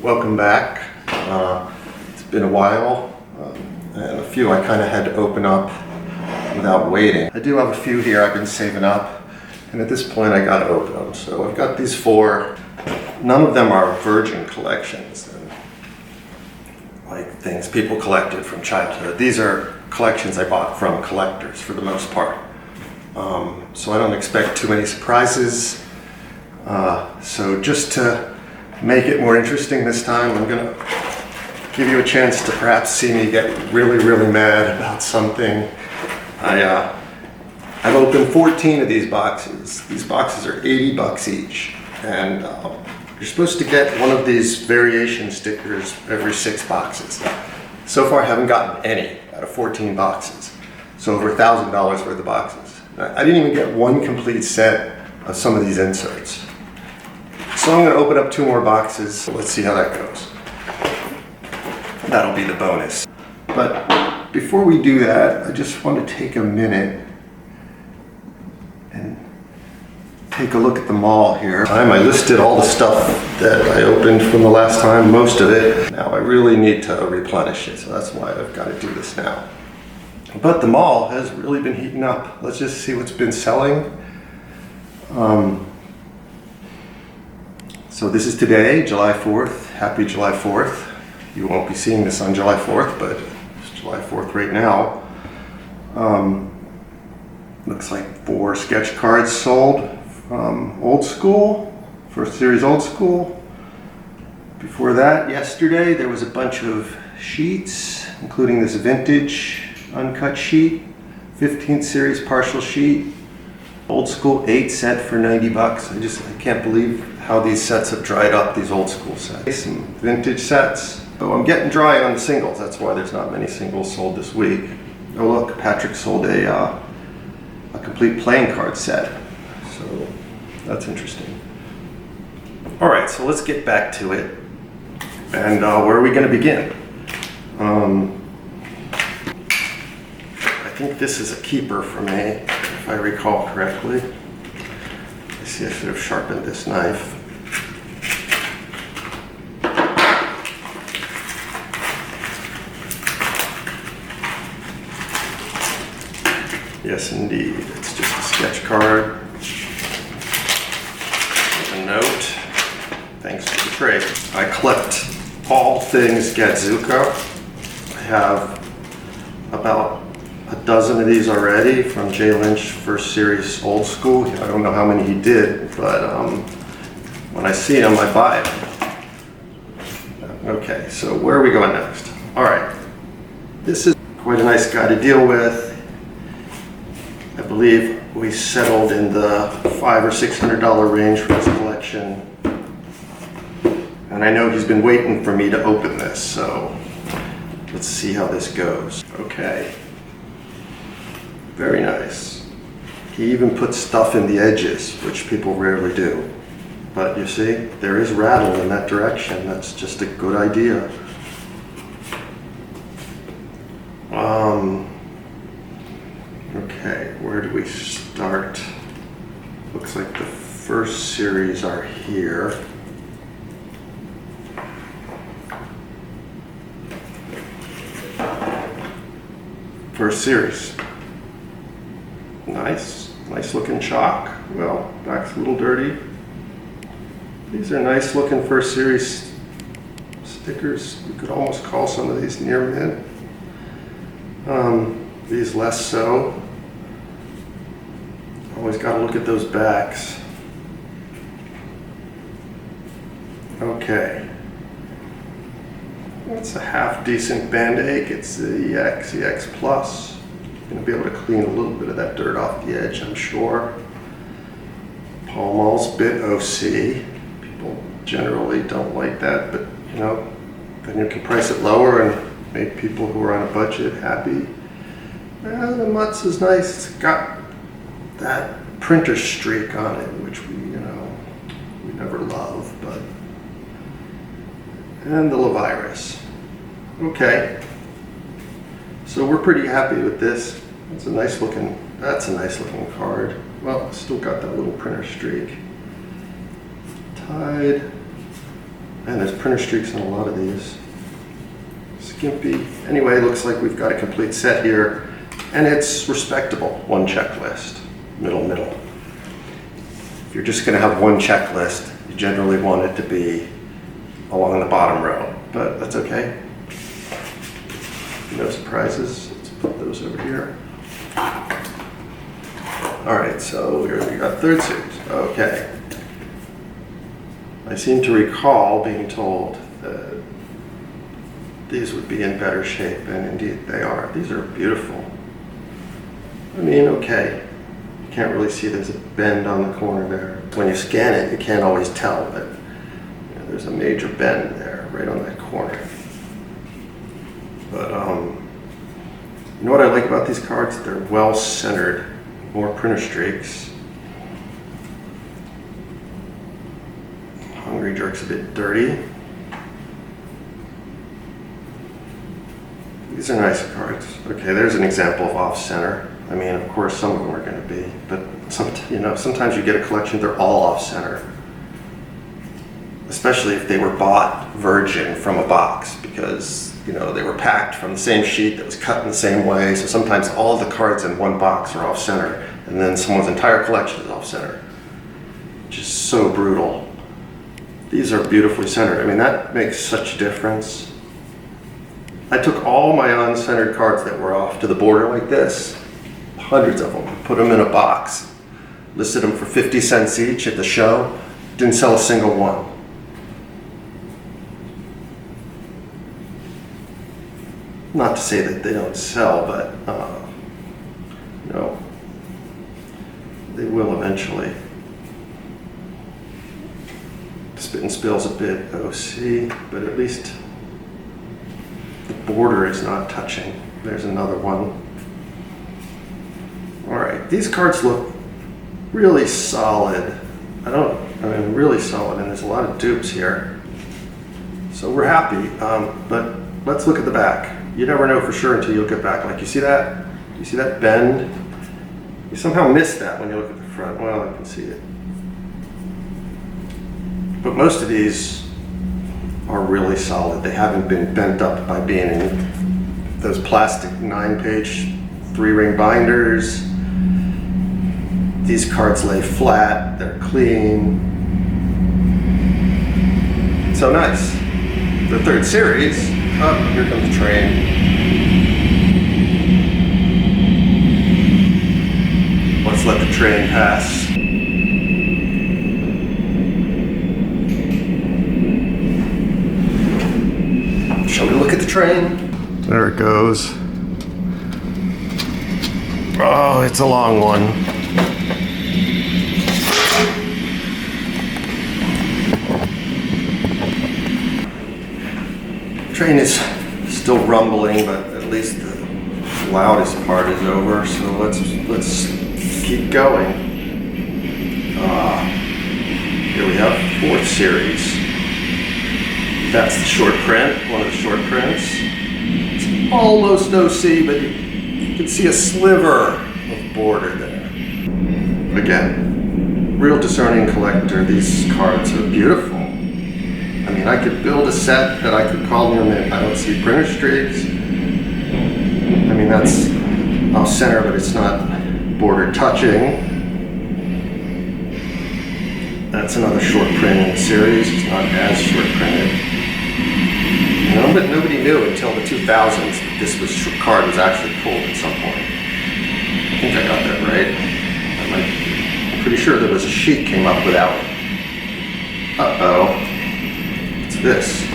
Welcome back. It's been a while, and a few I kind of had to open up without waiting. I do have a few here I've been saving up, and at this point I got to open them. So I've got these four. None of them are virgin collections, and like things people collected from childhood. These are collections I bought from collectors for the most part. So I don't expect too many surprises. So just to make it more interesting this time, I'm gonna give you a chance to perhaps see me get really, really mad about something. I've opened 14 of these boxes. These boxes are 80 bucks each, and you're supposed to get one of these variation stickers every 6 boxes. So far I haven't gotten any out of 14 boxes. So over $1,000 worth of boxes. I didn't even get one complete set of some of these inserts. So I'm going to open up 2 more boxes. Let's see how that goes. That'll be the bonus. But before we do that, I just want to take a minute and take a look at the mall here. I listed all the stuff that I opened from the last time, most of it. Now I really need to replenish it, so that's why I've got to do this now. But the mall has really been heating up. Let's just see what's been selling. So this is today, July 4th. Happy July 4th. You won't be seeing this on July 4th, but it's July 4th right now. Looks like 4 sketch cards sold from Old School, first series Old School. Before that, yesterday, there was a bunch of sheets, including this vintage uncut sheet, 15th series partial sheet, Old School 8 set for 90 bucks. I can't believe how these sets have dried up, these Old School sets. Some vintage sets. Oh, I'm getting dry on the singles. That's why there's not many singles sold this week. Oh look, Patrick sold a complete playing card set. So that's interesting. All right, so let's get back to it. And where are we gonna begin? I think this is a keeper for me, if I recall correctly. I see I should have sharpened this knife. Yes, indeed. It's just a sketch card with a note. Thanks for the trade. I collect all things Gadzuka. I have about a dozen of these already from Jay Lynch first series Old School. I don't know how many he did, but when I see them, I buy them. Okay, so where are we going next? All right, this is quite a nice guy to deal with. I believe we settled in the $500 or $600 range for this collection. And I know he's been waiting for me to open this, so let's see how this goes. Okay. Very nice. He even puts stuff in the edges, which people rarely do. But you see, there is rattle in that direction. That's just a good idea. Okay, where do we start? Looks like the first series are here. First series. Nice looking chalk. Well, back's a little dirty. These are nice looking first series stickers. You could almost call some of these near mint. These less so. Always got to look at those backs. Okay. That's a half decent Band-Aid. It's the EX Plus. Going to be able to clean a little bit of that dirt off the edge, I'm sure. Pall Mall's Bit OC. People generally don't like that, but you know, then you can price it lower and make people who are on a budget happy. The Mutz is nice. It's got that printer streak on it, which we never love, but. And the Levirus. Okay. So we're pretty happy with this. That's a nice looking card. Well, it's still got that little printer streak. Tide. Man, there's printer streaks on a lot of these. Skimpy. Anyway, looks like we've got a complete set here, and it's respectable. One checklist, middle. If you're just going to have one checklist, you generally want it to be along the bottom row, but that's okay. No surprises. Let's put those over here. All right, so we got third series. Okay. I seem to recall being told that these would be in better shape, and indeed they are. These are beautiful. I mean, okay, you can't really see there's a bend on the corner there. When you scan it, you can't always tell, but there's a major bend there, right on that corner. But you know what I like about these cards? They're well centered. More printer streaks. Hungry Jerk's a bit dirty. These are nice cards. Okay, there's an example of off-center. I mean, of course, some of them are going to be, but sometimes you get a collection, they're all off-center. Especially if they were bought virgin from a box, because they were packed from the same sheet that was cut in the same way. So sometimes all the cards in one box are off-center, and then someone's entire collection is off-center, which is so brutal. These are beautifully centered. I mean, that makes such a difference. I took all my uncentered cards that were off to the border like this, hundreds of them, put them in a box, listed them for 50 cents each at the show, didn't sell a single one. Not to say that they don't sell, but they will eventually. Spit and Spill's a bit OC, but at least the border is not touching. There's another one. All right, these cards look really solid. Really solid, and there's a lot of dupes here. So we're happy, but let's look at the back. You never know for sure until you look at back. Like, you see that? You see that bend? You somehow miss that when you look at the front. Well, I can see it. But most of these are really solid. They haven't been bent up by being in those plastic 9-page 3-ring binders. These cards lay flat, they're clean. So nice. The third series, oh, here comes the train. Let's let the train pass. Shall we look at the train? There it goes. Oh, it's a long one. The train is still rumbling, but at least the loudest part is over. So let's keep going. Here we have 4th series. That's the short print, one of the short prints. It's almost OC, but you can see a sliver of border there. Again, real discerning collector. These cards are beautiful. I mean, I could build a set that I could call them in. I don't see printer streaks. I mean, that's off center, but it's not border touching. That's another short print in the series. It's not as short printed. But nobody knew until the 2000s that this card was actually pulled at some point. I think I got that right. I'm pretty sure there was a sheet came up without it. Uh-oh. What's this?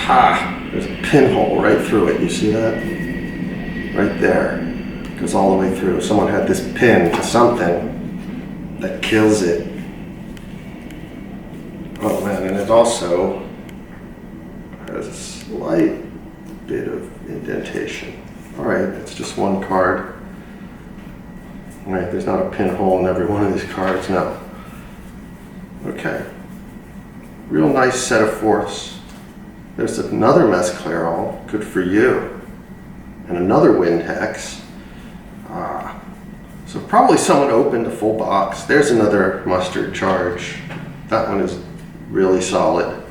Ha! There's a pinhole right through it. You see that? Right there. It goes all the way through. Someone had this pin to something that kills it. Oh man, and it also has a slight bit of indentation. All right, it's just one card. All right, there's not a pinhole in every one of these cards, no. Okay, real nice set of 4ths. There's another Mesclarol, good for you, and another Wind Hex. So probably someone opened a full box. There's another Mustard Charge. That one is really solid.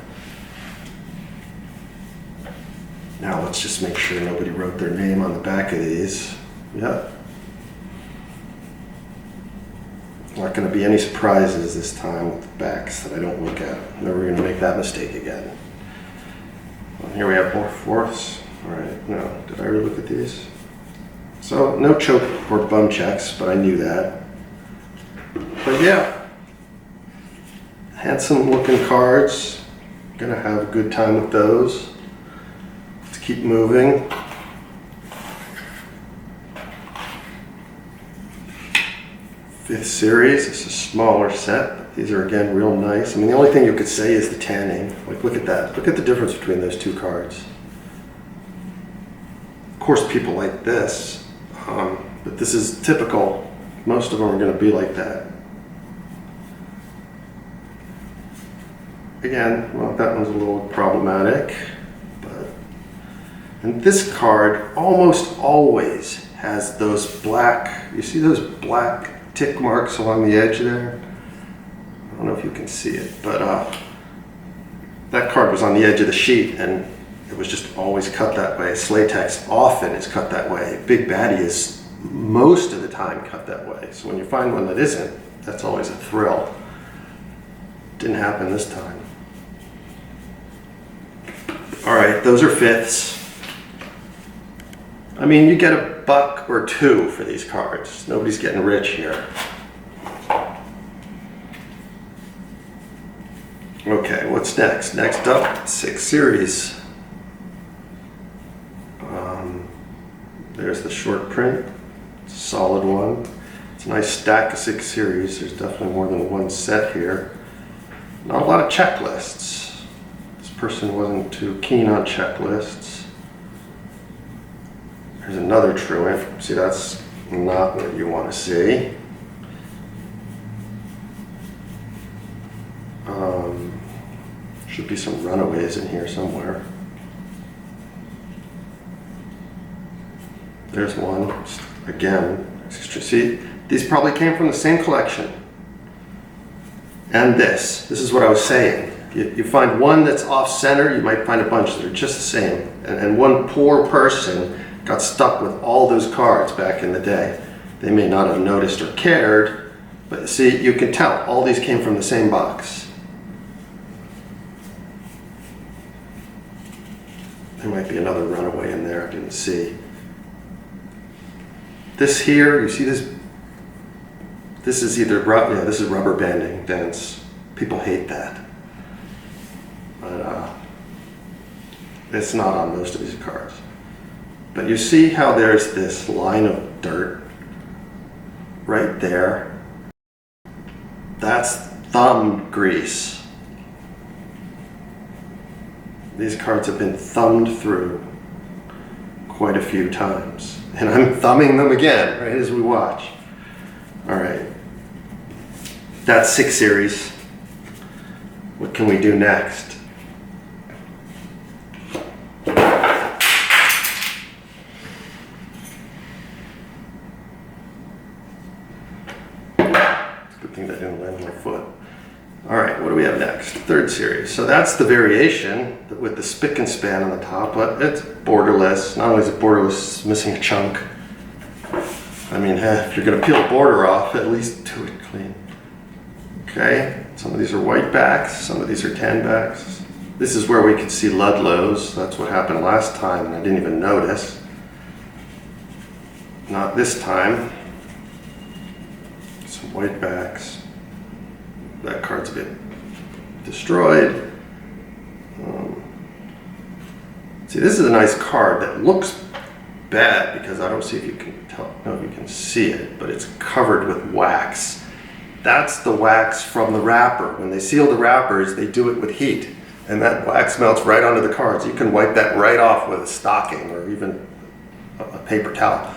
Now let's just make sure nobody wrote their name on the back of these. Yep. Not going to be any surprises this time with the backs that I don't look at. Never going to make that mistake again. Well, here we have more fourths. Alright, no, did I already look at these? So, no choke or bum checks, but I knew that. But yeah, handsome looking cards. Gonna have a good time with those. Let's keep moving. Fifth series, this is a smaller set. These are again real nice. I mean, the only thing you could say is the tanning. Like, look at that. Look at the difference between those two cards. Of course, people like this, but this is typical. Most of them are going to be like that. Again, well, that one's a little problematic, but and this card almost always has those black. You see those black tick marks along the edge there? I don't know if you can see it, but that card was on the edge of the sheet and it was just always cut that way. Slatex often is cut that way. Big Baddie is most of the time cut that way. So when you find one that isn't, that's always a thrill. Didn't happen this time. All right, those are fifths. I mean, you get $1 or $2 for these cards. Nobody's getting rich here. Okay, what's next? Next up, 6 series. There's the short print. It's a solid one. It's a nice stack of 6 series. There's definitely more than one set here. Not a lot of checklists. This person wasn't too keen on checklists. There's another truant. See, that's not what you want to see. Should be some runaways in here somewhere. There's one. Again, see, these probably came from the same collection. And this is what I was saying. You find one that's off center, you might find a bunch that are just the same. And one poor person got stuck with all those cards back in the day. They may not have noticed or cared, but see, you can tell all these came from the same box. There might be another runaway in there I didn't see. This here, you see this? This is either, yeah, this is rubber banding dents. People hate that. But it's not on most of these cards. But you see how there's this line of dirt right there? That's thumb grease. These cards have been thumbed through quite a few times. And I'm thumbing them again, right as we watch. All right. That's 6 series. What can we do next? Good thing that didn't land on my foot. All right, what do we have next? 3rd series. So that's the variation with the spick and span on the top, but it's borderless. Not only is it borderless, it's missing a chunk. I mean, if you're gonna peel a border off, at least do it clean. Okay, some of these are white backs, some of these are tan backs. This is where we can see Ludlows. That's what happened last time, and I didn't even notice. Not this time. Some white backs. That card's been destroyed. See, this is a nice card that looks bad because I don't see if you can tell, no, if you can see it, but it's covered with wax. That's the wax from the wrapper. When they seal the wrappers, they do it with heat, and that wax melts right onto the cards. You can wipe that right off with a stocking or even a paper towel.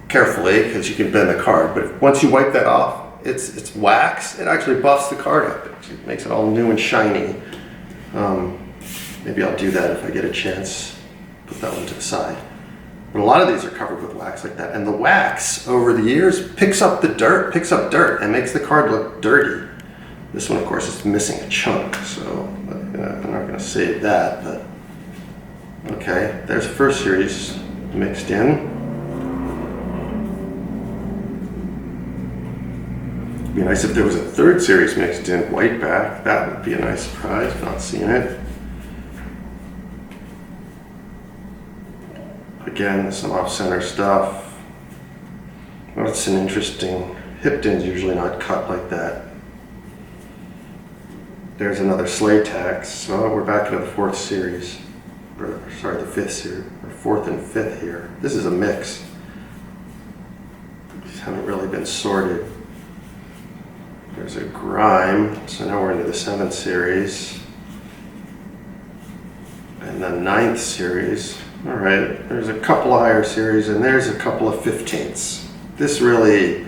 Carefully, because you can bend the card, but once you wipe that off, it's wax. It actually buffs the card up. It makes it all new and shiny. Maybe I'll do that if I get a chance. Put that one to the side. But a lot of these are covered with wax like that. And the wax, over the years, picks up dirt, and makes the card look dirty. This one, of course, is missing a chunk, so I'm not going to save that, but okay, there's the first series mixed in. It'd be nice if there was a third series mixed in, white back. That would be a nice surprise, not seeing it. Again, some off-center stuff. Well, it's an interesting, Hipton's usually not cut like that. There's another sleigh tax. So we're back into the fourth series. Or, sorry, the fifth series. Or fourth and fifth here. This is a mix. These haven't really been sorted. There's a grime. So now we're into the seventh series. And the ninth series. All right, there's a couple of higher series, and there's a couple of 15ths. This really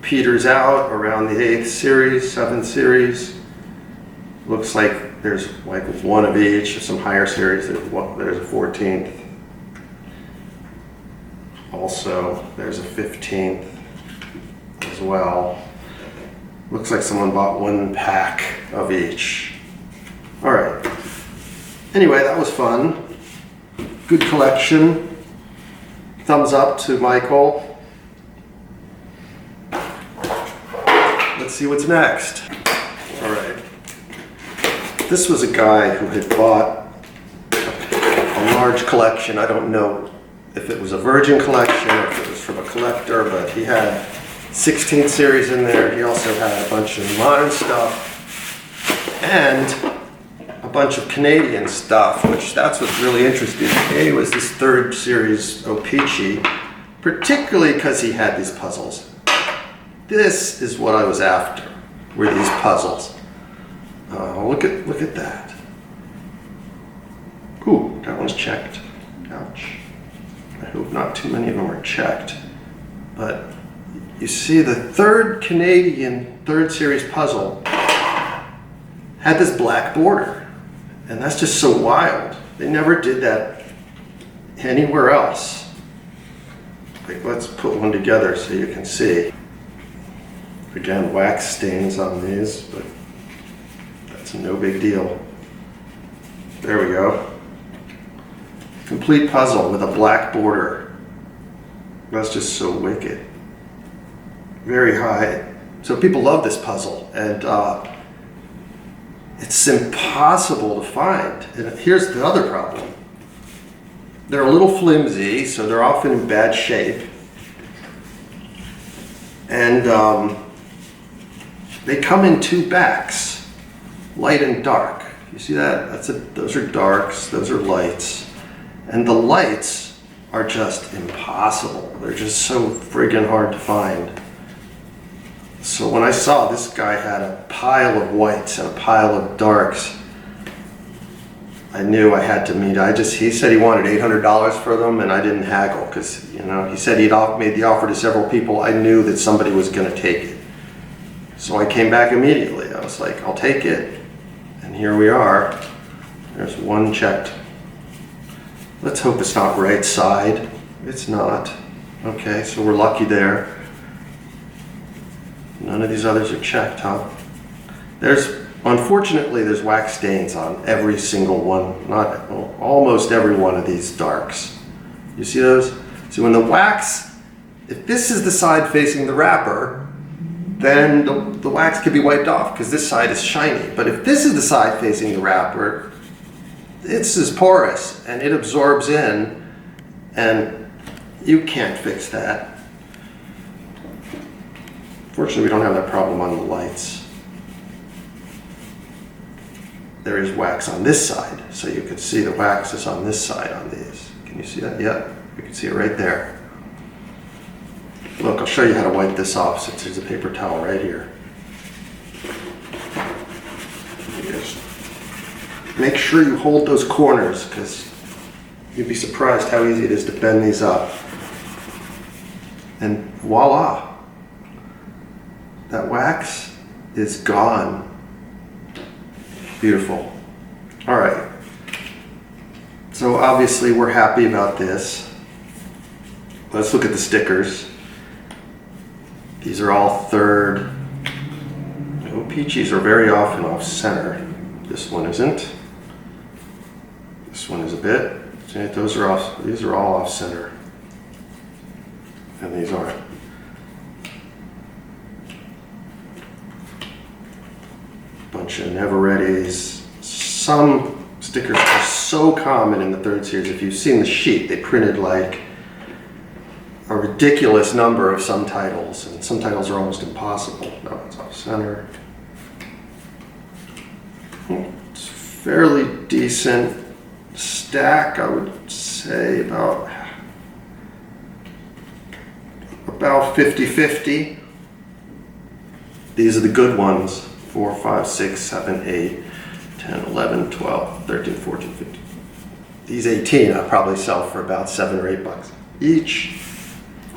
peters out around the 8th series, 7th series. Looks like there's like one of each, some higher series. There's a 14th. Also, there's a 15th as well. Looks like someone bought one pack of each. All right. Anyway, that was fun. Good collection. Thumbs up to Michael. Let's see what's next. All right. This was a guy who had bought a large collection. I don't know if it was a virgin collection or if it was from a collector, but he had 16th series in there. He also had a bunch of modern stuff and a bunch of Canadian stuff, which that's what's really interesting to me, was this third series O-Pee-Chee, particularly because he had these puzzles. This is what I was after, were these puzzles. Look at that. Ooh, that one's checked. Ouch. I hope not too many of them are checked. But you see the third Canadian third series puzzle had this black border. And that's just so wild. They never did that anywhere else. Like, let's put one together so you can see. Again, wax stains on these, but that's no big deal. There we go. Complete puzzle with a black border. That's just so wicked. Very high. So people love this puzzle, and it's impossible to find. And here's the other problem. They're a little flimsy, so they're often in bad shape. And they come in two backs, light and dark. You see that? Those are darks, those are lights. And the lights are just impossible. They're just so friggin' hard to find. So when I saw this guy had a pile of whites and a pile of darks, I knew I had to meet. He said he wanted $800 for them, and I didn't haggle because, he said he'd made the offer to several people. I knew that somebody was going to take it. So I came back immediately. I was like, I'll take it. And here we are. There's one checked. Let's hope it's not right side. It's not. Okay, so we're lucky there. None of these others are checked, huh? Unfortunately, there's wax stains on every single one, almost every one of these darks. You see those? See, when the wax, if this is the side facing the wrapper, then the wax can be wiped off because this side is shiny. But if this is the side facing the wrapper, it's as porous and it absorbs in, and you can't fix that. Fortunately, we don't have that problem on the lights. There is wax on this side, so you can see the wax is on this side on these. Can you see that? Yeah, you can see it right there. Look, I'll show you how to wipe this off since there's a paper towel right here. Just make sure you hold those corners because you'd be surprised how easy it is to bend these up. And voila! That wax is gone. Beautiful. All right. So obviously we're happy about this. Let's look at the stickers. These are all third. Oh, Peaches are very often off center. This one isn't. This one is a bit. See, these are all off center. And these aren't. Bunch of never readies. Some stickers are so common in the 3rd series. If you've seen the sheet, they printed like a ridiculous number of some titles, and some titles are almost impossible. No, it's off center. It's fairly decent stack, I would say about 50-50. These are the good ones. 4, 5, 6, 7, 8, 10, 11, 12, 13, 14, 15. These 18 I'll probably sell for about $7 or $8 each.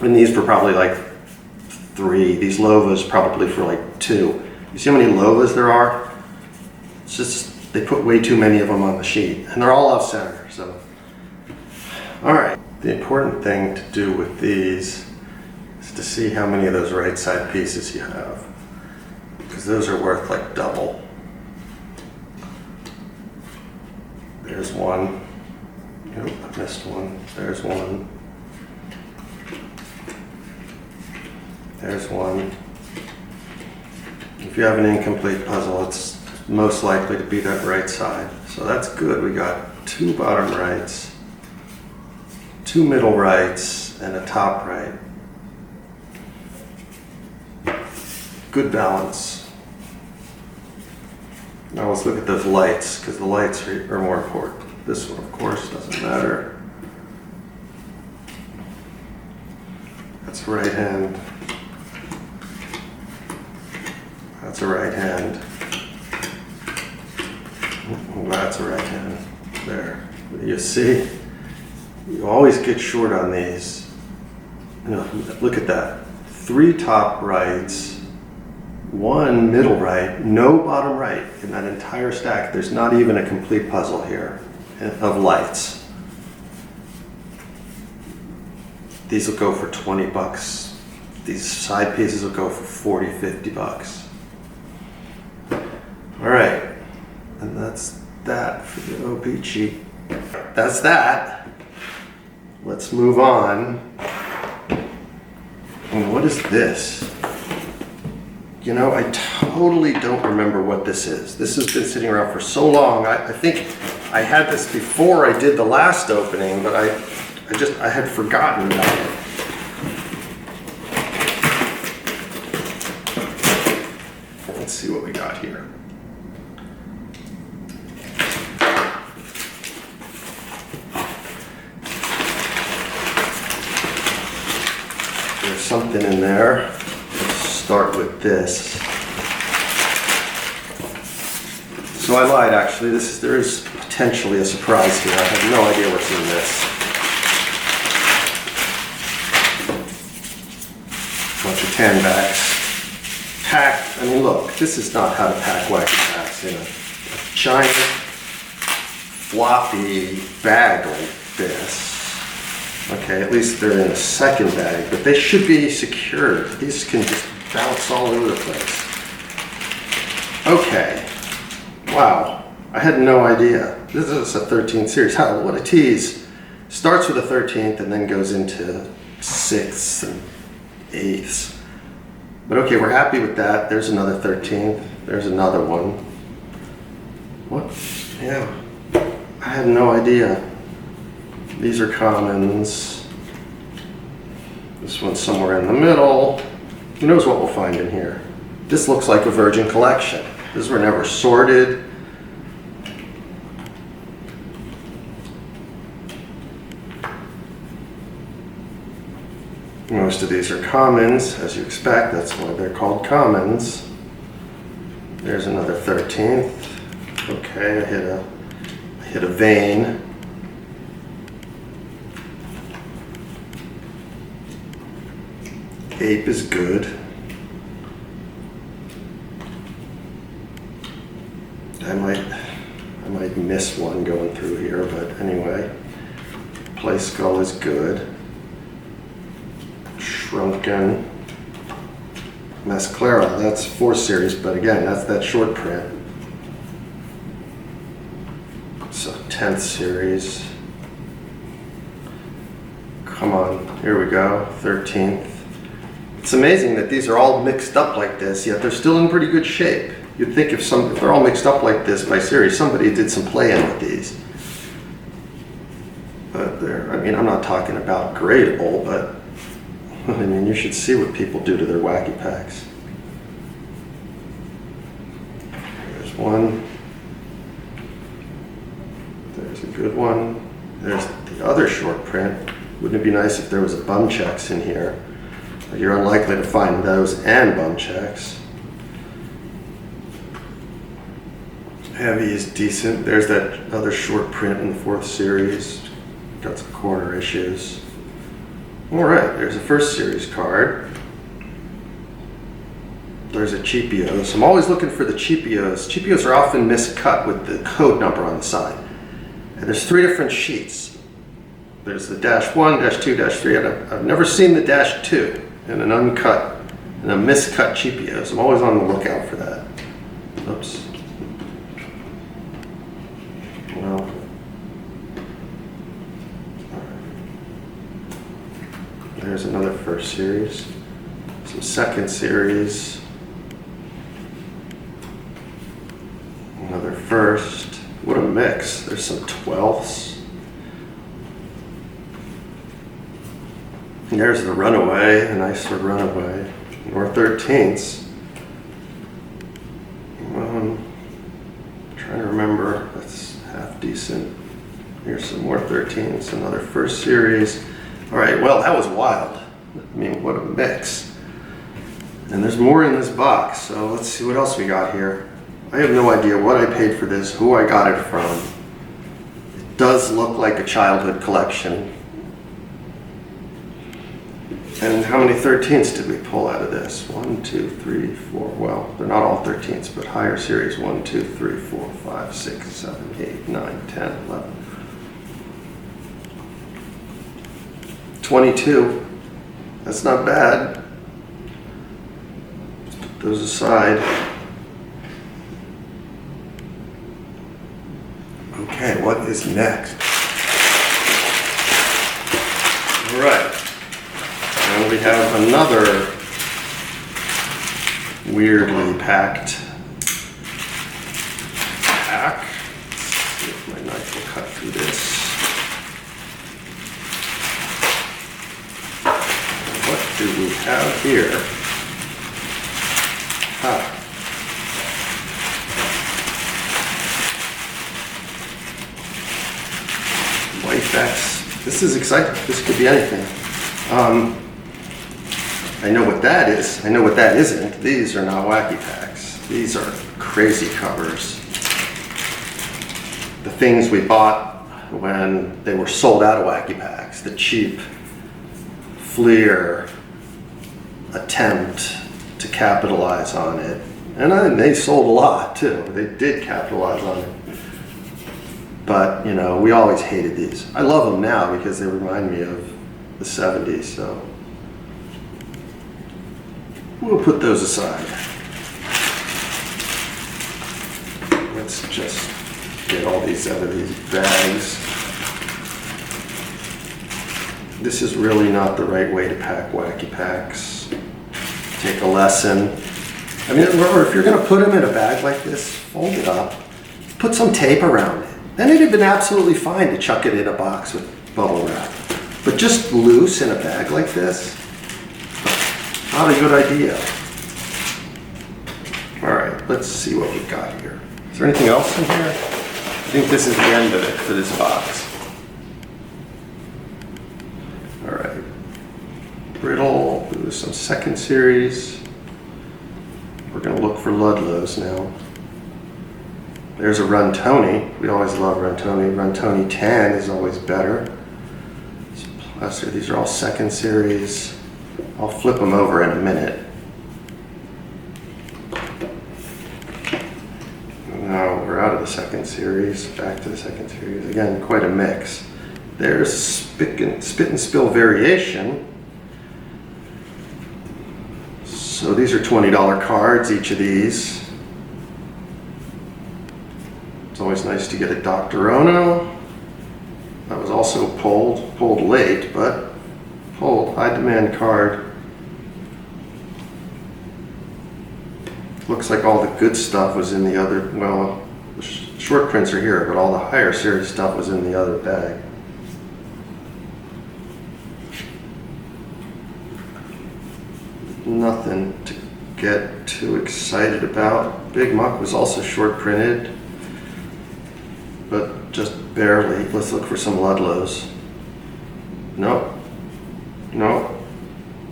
And these for probably like 3. These Lovas probably for like 2. You see how many Lovas there are? It's just, they put way too many of them on the sheet. And they're all off center, so. All right, the important thing to do with these is to see how many of those right side pieces you have. Because those are worth like double. There's one. Nope, I missed one. There's one. There's one. If you have an incomplete puzzle, it's most likely to be that right side. So that's good. We got 2 bottom rights, 2 middle rights, and a top right. Good balance. Now let's look at those lights, because the lights are more important. This one, of course, doesn't matter. That's right hand. That's a right hand. That's a right hand. There. You see? You always get short on these. You know, look at that. 3 top rights, 1 middle right, no bottom right in that entire stack. There's not even a complete puzzle here of lights. These will go for $20. These side pieces will go for $40-50. All right, and that's that for the OP cheat. That's that. Let's move on. And what is this? You know, I totally don't remember what this is. This has been sitting around for so long. I think I had this before I did the last opening, but I had forgotten about it. Let's see what we got here. There's something in there. Let's start with this. So I lied, actually. There is potentially a surprise here. I have no idea what's in this. Bunch of 10 bags. Packed. I mean, look, this is not how to pack wacky packs in a giant floppy bag like this. Okay, at least they're in a second bag, but they should be secured. These can just bounce all over the place. Okay. Wow. I had no idea. This is a 13th series. How? What a tease. Starts with a 13th and then goes into 6ths and 8ths. But okay, we're happy with that. There's another 13th. There's another one. What? Yeah. I had no idea. These are commons. This one's somewhere in the middle. Who knows what we'll find in here? This looks like a virgin collection. These were never sorted. Most of these are commons, as you expect. That's why they're called commons. There's another 13th. Okay, I hit a vein. Ape is good. I might miss one going through here, but anyway. Play skull is good. Shrunken. Masclera, that's 4 series, but again, that's that short print. So 10th series. Come on, here we go, 13th. It's amazing that these are all mixed up like this, yet they're still in pretty good shape. You'd think if they're all mixed up like this by series, somebody did some playing with these. But I mean, I'm not talking about gradable, but I mean, you should see what people do to their Wacky packs. There's one. There's a good one. There's the other short print. Wouldn't it be nice if there was a bum checks in here? You're unlikely to find those and bum checks. Heavy is decent. There's that other short print in the 4th series. Got some corner issues. All right, there's a 1st series card. There's a Cheapios. I'm always looking for the Cheapios. Cheapios are often miscut with the code number on the side. And there's 3 different sheets. There's the -1, -2, -3, and I've never seen the -2 in an uncut, in a miscut Cheapios. I'm always on the lookout for that. Oops. Well. There's another 1st series. Some 2nd series. Another 1st. What a mix. There's some 12ths. And there's the Runaway, a nice sort of Runaway. More 13ths. Trying to remember. That's half decent. Here's some more 13ths. Another 1st series. All right, well, that was wild. I mean, what a mix. And there's more in this box, so let's see what else we got here. I have no idea what I paid for this, who I got it from. It does look like a childhood collection. And how many 13ths did we pull out of this? 1, 2, 3, 4. Well, they're not all 13ths, but higher series. 1, 2, 3, 4, 5, 6, 7, 8, 9, 10, 11. 22. That's not bad. Let's put those aside. Okay, what is next? All right. And we have another weirdly packed pack. Let's see if my knife will cut through this. What do we have here? White backs. This is exciting. This could be anything. I know what that is. I know what that isn't. These are not Wacky packs. These are crazy covers. The things we bought when they were sold out of Wacky packs. The cheap Fleer attempt to capitalize on it. And they sold a lot too. They did capitalize on it. But, you know, we always hated these. I love them now because they remind me of the 70s, so we'll put those aside. Let's just get all these out of these bags. This is really not the right way to pack Wacky packs. Take a lesson. I mean, remember, if you're going to put them in a bag like this, fold it up, put some tape around it. Then it'd have been absolutely fine to chuck it in a box with bubble wrap. But just loose in a bag like this, not a good idea. All right, let's see what we've got here. Is there anything else in here? I think this is the end of it for this box. All right. Brittle, ooh, some 2nd series. We're gonna look for Ludlows now. There's a Runtoni. We always love Runtoni. Runtoni 10 is always better. Plaster. These are all 2nd series. I'll flip them over in a minute. Now we're out of the 2nd series. Back to the 2nd series. Again, quite a mix. There's Spit and Spill Variation. So these are $20 cards, each of these. It's always nice to get a Dr. Ono. That was also pulled late, but pulled, high demand card. Looks like all the good stuff was in the other, well, the short prints are here, but all the higher series stuff was in the other bag. Nothing to get too excited about. Big Muck was also short printed, but just barely. Let's look for some Ludlows. No. No.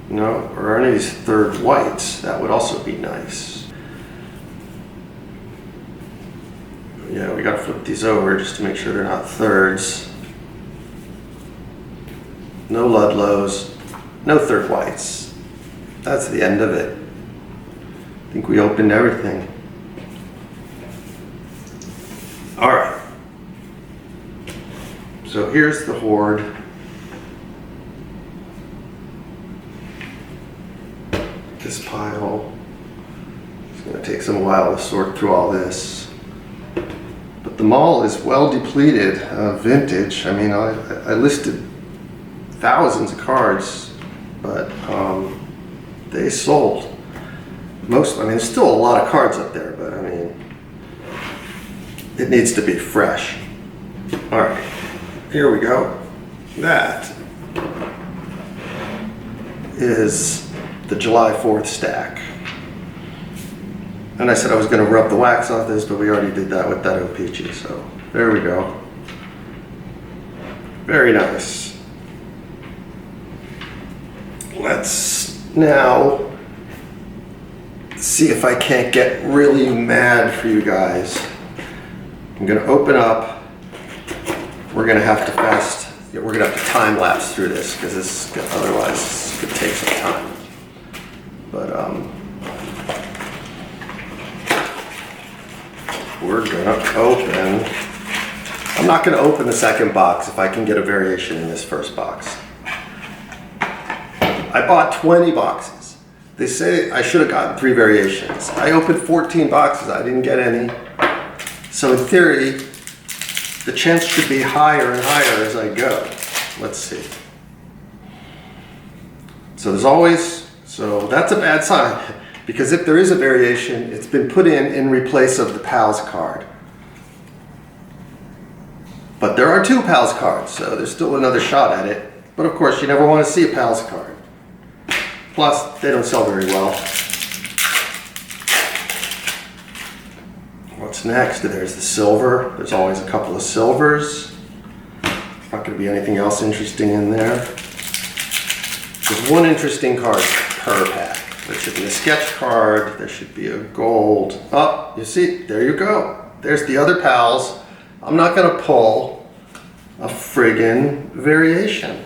No. Or any of these third whites. That would also be nice. Yeah, we gotta flip these over just to make sure they're not thirds. No Ludlows. No third whites. That's the end of it. I think we opened everything. All right. So here's the hoard. This pile. It's going to take some while to sort through all this. But the mall is well depleted, vintage. I mean, I listed thousands of cards, but they sold most. I mean, there's still a lot of cards up there, but I mean, it needs to be fresh. All right, here we go. That is the July 4th stack. And I said I was going to rub the wax off this, but we already did that with that O-Peachy, so there we go. Very nice. Let's now see if I can't get really mad for you guys. I'm going to open up. We're going to have to we're going to have to time lapse through this because this otherwise this could take some time. But we're gonna open. I'm not gonna open the second box if I can get a variation in this first box. I bought 20 boxes. They say I should have gotten 3 variations. I opened 14 boxes, I didn't get any. So in theory, the chance should be higher and higher as I go. Let's see. So there's always, so that's a bad sign. Because if there is a variation, it's been put in replace of the PALS card. But there are 2 PALS cards, so there's still another shot at it. But of course, you never want to see a PALS card. Plus, they don't sell very well. What's next? There's the silver. There's always a couple of silvers. Not going to be anything else interesting in there. There's 1 interesting card per pack. There should be a sketch card, there should be a gold. Oh, you see, there you go. There's the other PALS. I'm not gonna pull a friggin' variation.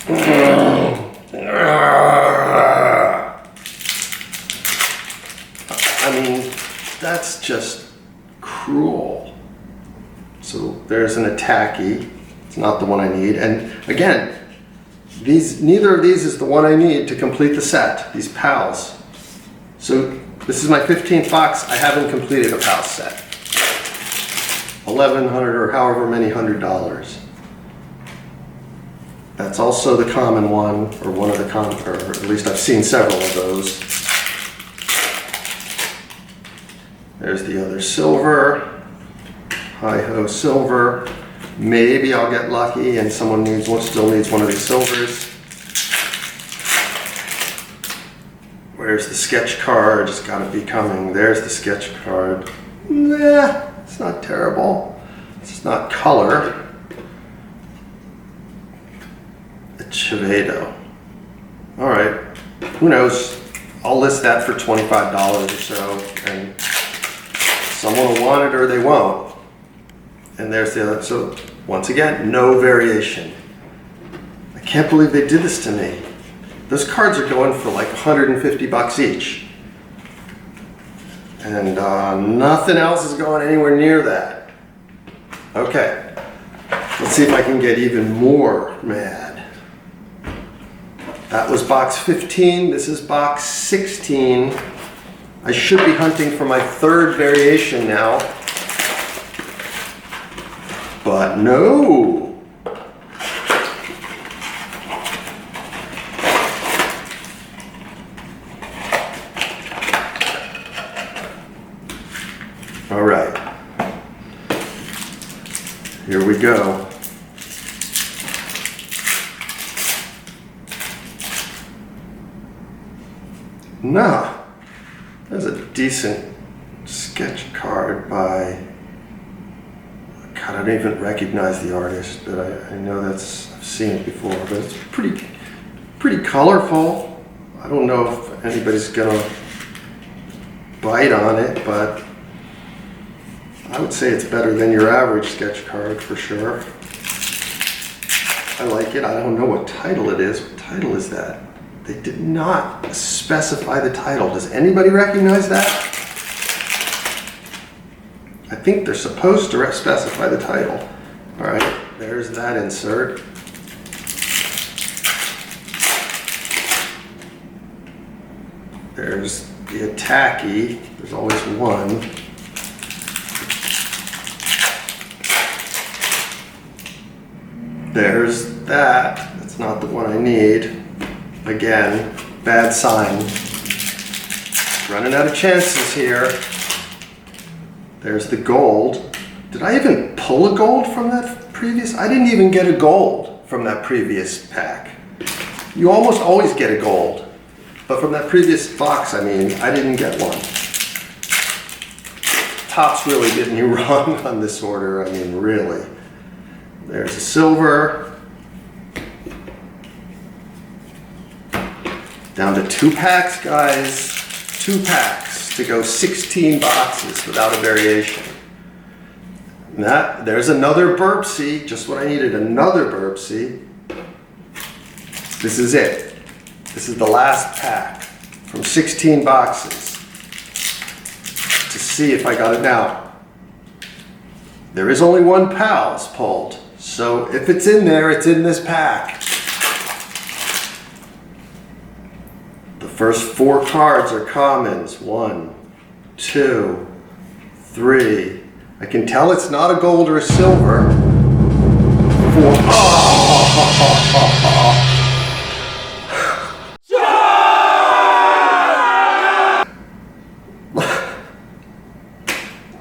I mean, that's just cruel. So there's an Attacky. It's not the one I need. And again, neither of these is the one I need to complete the set, these PALS. So this is my 15th box. I haven't completed a PALS set. $1,100 or however many $100. That's also the common one, or one of the common, or at least I've seen several of those. There's the other silver, hi-ho silver. Maybe I'll get lucky and someone still needs one of these silvers. Where's the sketch card? It's gotta be coming. There's the sketch card. Nah, it's not terrible. It's not color. A Chevedo. All right, who knows? I'll list that for $25 or so, and someone will want it or they won't. And there's the other. So once again, no variation. I can't believe they did this to me. Those cards are going for like 150 bucks each. And nothing else is going anywhere near that. Okay, let's see if I can get even more mad. That was box 15. This is box 16. I should be hunting for my third variation now. But no. All right. Here we go. Nah, there's a decent sketch card by, God, I don't even recognize the artist, but I know I've seen it before, but it's pretty colorful. I don't know if anybody's gonna bite on it, but I would say it's better than your average sketch card for sure. I like it. I don't know what title it is. What title is that? They did not specify the title. Does anybody recognize that? I think they're supposed to specify the title. All right, there's that insert. There's the attacky. There's always one. There's that. That's not the one I need. Again, bad sign. Running out of chances here. There's the gold. Did I even pull a gold from that previous? I didn't even get a gold from that previous pack. You almost always get a gold. But from that previous box, I mean, I didn't get one. Topps really did me wrong on this order. I mean, really. There's a silver. Down to 2 packs, guys. 2 packs to go 16 boxes without a variation. There's another burpsy, just what I needed, another burpsy. This is it. This is the last pack from 16 boxes to see if I got it now. There is only 1 PALS pulled, so if it's in there, it's in this pack. The first 4 cards are commons. 1, 2, 3. I can tell it's not a gold or a silver. 4. Oh!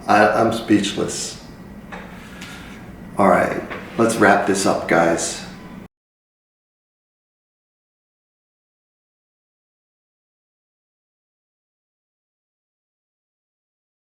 I'm speechless. All right, let's wrap this up, guys.